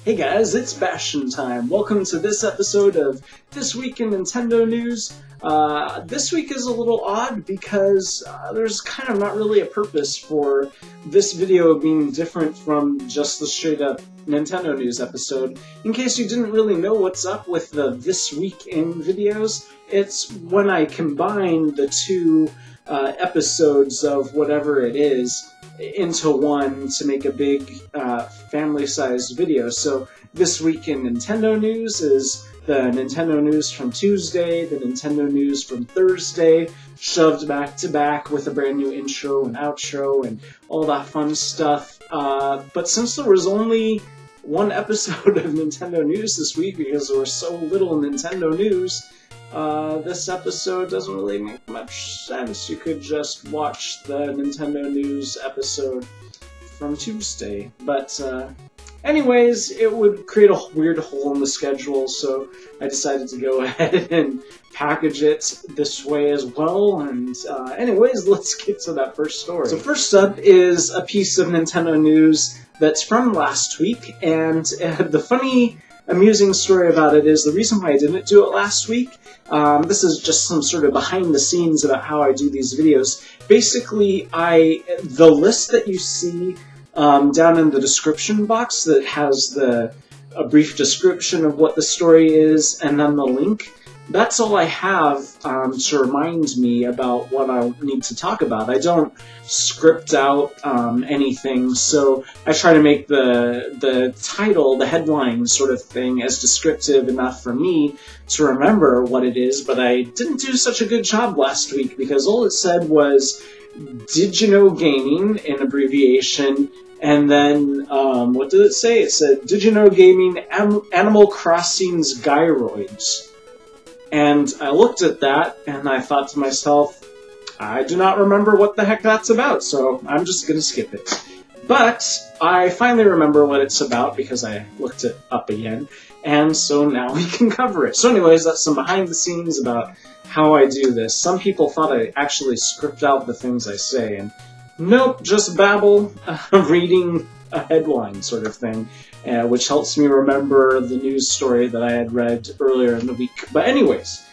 Hey guys, it's Bastian time. Welcome to this episode of This Week in Nintendo News. This week is a little odd because there's kind of not really a purpose for this video being different from just the straight up Nintendo News episode. In case you didn't really know what's up with the This Week in videos, it's when I combine the two episodes of whatever it is into one to make a big family-sized video. So This Week in Nintendo News is the Nintendo News from Tuesday, the Nintendo News from Thursday, shoved back to back with a brand new intro and outro and all that fun stuff. But since there was only one episode of Nintendo News this week because there was so little Nintendo news, this episode doesn't really make much sense. You could just watch the Nintendo News episode from Tuesday. But anyways, it would create a weird hole in the schedule, so I decided to go ahead and package it this way as well. And anyways, let's get to that first story. So first up is a piece of Nintendo News that's from last week, and the funny, amusing story about it is the reason why I didn't do it last week. This is just some sort of behind the scenes about how I do these videos. Basically, the list that you see down in the description box that has a brief description of what the story is and then the link, that's all I have to remind me about what I need to talk about. I don't script out anything, so I try to make the title, the headline sort of thing, as descriptive enough for me to remember what it is, but I didn't do such a good job last week because all it said was, "Did you know gaming," in abbreviation, and then, what did it say? It said, "Did you know gaming, Animal Crossing's Gyroids." And I looked at that, and I thought to myself, I do not remember what the heck that's about, so I'm just going to skip it. But I finally remember what it's about because I looked it up again, and so now we can cover it. So anyways, that's some behind the scenes about how I do this. Some people thought I actually script out the things I say, and nope, just babble, reading a headline sort of thing, which helps me remember the news story that I had read earlier in the week. But anyways,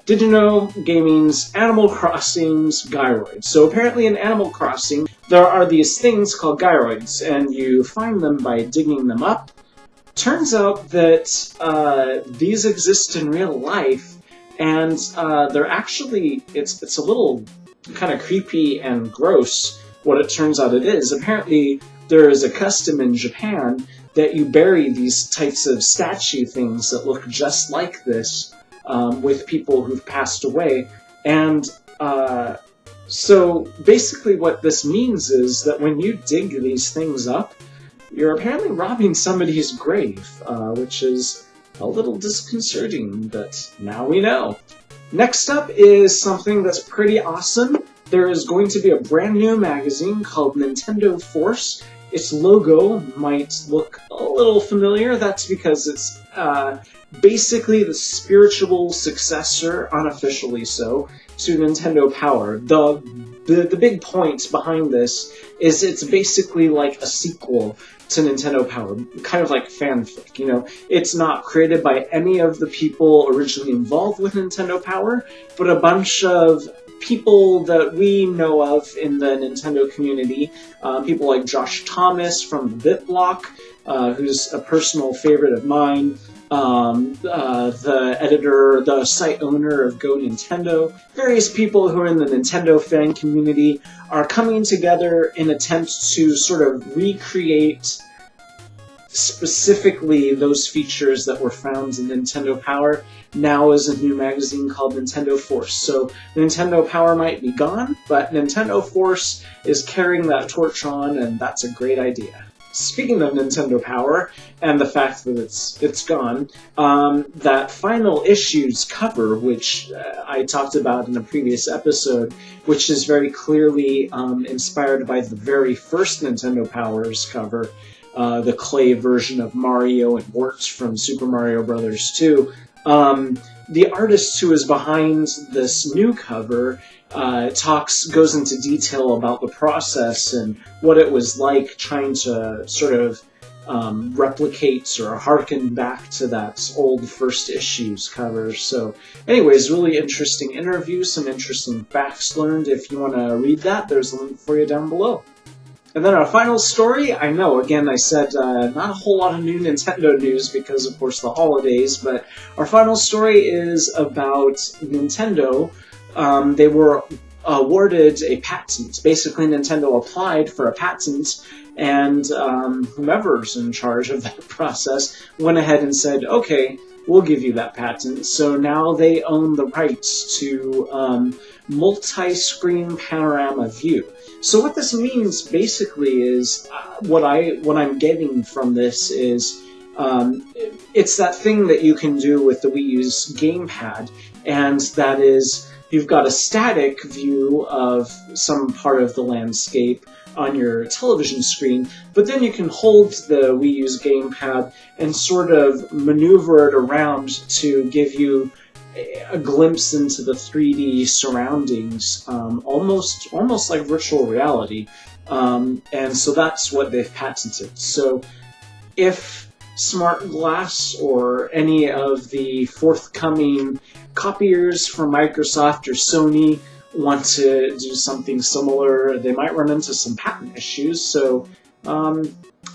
did you know gaming's Animal Crossing's Gyroids? So apparently in Animal Crossing, there are these things called Gyroids, and you find them by digging them up. Turns out that these exist in real life, and they're actually, it's a little kind of creepy and gross what it turns out it is. Apparently, there is a custom in Japan that you bury these types of statue things that look just like this with people who've passed away. And so basically what this means is that when you dig these things up, you're apparently robbing somebody's grave, which is a little disconcerting, but now we know. Next up is something that's pretty awesome. There is going to be a brand new magazine called Nintendo Force. Its logo might look a little familiar. That's because it's basically the spiritual successor, unofficially so, to Nintendo Power. The big point behind this is it's basically like a sequel to Nintendo Power, kind of like fanfic, you know. It's not created by any of the people originally involved with Nintendo Power, but a bunch of people that we know of in the Nintendo community, people like Josh Thomas from BitBlock, who's a personal favorite of mine, the editor, the site owner of Go Nintendo, various people who are in the Nintendo fan community are coming together in attempts to sort of recreate specifically those features that were found in Nintendo Power. Now is a new magazine called Nintendo Force. So Nintendo Power might be gone, but Nintendo Force is carrying that torch on, and that's a great idea. Speaking of Nintendo Power, and the fact that it's gone, that final issues cover, which I talked about in a previous episode, which is very clearly inspired by the very first Nintendo Power's cover, the clay version of Mario and Wart from Super Mario Bros. 2. The artist who is behind this new cover goes into detail about the process and what it was like trying to sort of replicates or harken back to that old first issues cover. So anyways, really interesting interview, some interesting facts learned. If you want to read that, there's a link for you down below. And then our final story, I know, again, I said not a whole lot of new Nintendo news because, of course, the holidays, but our final story is about Nintendo. They were awarded a patent. Basically, Nintendo applied for a patent, and whomever's in charge of that process went ahead and said, okay, we'll give you that patent. So now they own the rights to multi-screen panorama view. So what this means basically is what I'm getting from this is it's that thing that you can do with the Wii U's gamepad, and that is you've got a static view of some part of the landscape on your television screen, but then you can hold the Wii U's gamepad and sort of maneuver it around to give you a glimpse into the 3D surroundings, almost like virtual reality. And so that's what they've patented. So if Smart Glass or any of the forthcoming copiers from Microsoft or Sony want to do something similar, they might run into some patent issues. So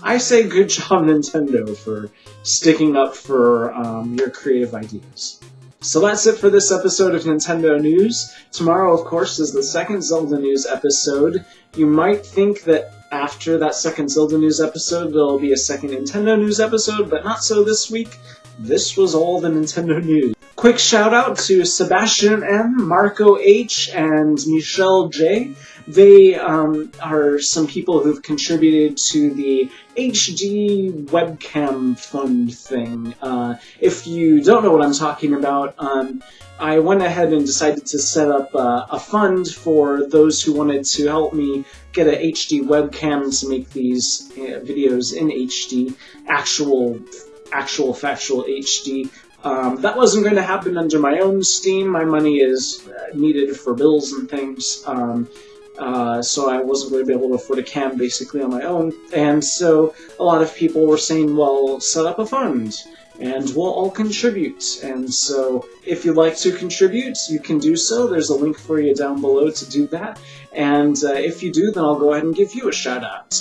I say good job, Nintendo, for sticking up for your creative ideas. So that's it for this episode of Nintendo News. Tomorrow, of course, is the second Zelda News episode. You might think that after that second Zelda News episode, there'll be a second Nintendo News episode, but not so this week. This was all the Nintendo News. Quick shout out to Sebastian M, Marco H, and Michelle J. They are some people who've contributed to the HD webcam fund thing. If you don't know what I'm talking about, I went ahead and decided to set up a fund for those who wanted to help me get an HD webcam to make these videos in HD, actual factual HD. That wasn't going to happen under my own steam. My money is needed for bills and things, so I wasn't going to be able to afford a cam basically on my own. And so a lot of people were saying, well, set up a fund, and we'll all contribute. And so if you'd like to contribute, you can do so. There's a link for you down below to do that. And if you do, then I'll go ahead and give you a shout out.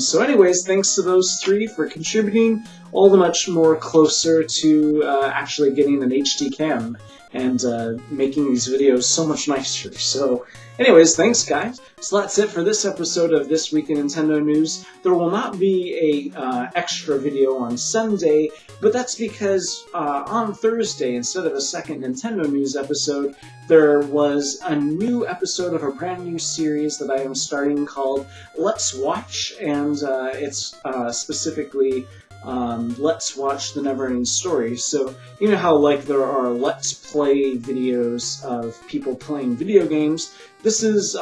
So anyways, thanks to those three for contributing, all the much more closer to actually getting an HD cam and making these videos so much nicer. So anyways, thanks guys. So that's it for this episode of This Week in Nintendo News. There will not be a extra video on Sunday, but that's because on Thursday, instead of a second Nintendo News episode, there was a new episode of a brand new series that I am starting called Let's Watch, and it's specifically Let's Watch the Neverending Story. So, you know how like there are Let's Play videos of people playing video games? This is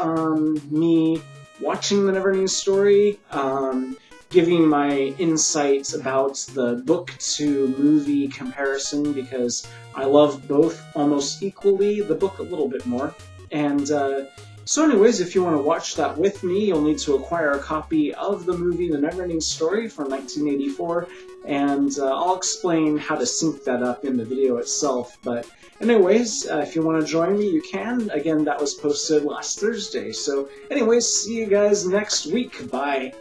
me watching the Neverending Story, giving my insights about the book to movie comparison, because I love both almost equally, the book a little bit more. And so anyways, if you want to watch that with me, you'll need to acquire a copy of the movie The Neverending Story from 1984, and I'll explain how to sync that up in the video itself. But anyways, if you want to join me, you can. Again, that was posted last Thursday. So anyways, see you guys next week. Bye.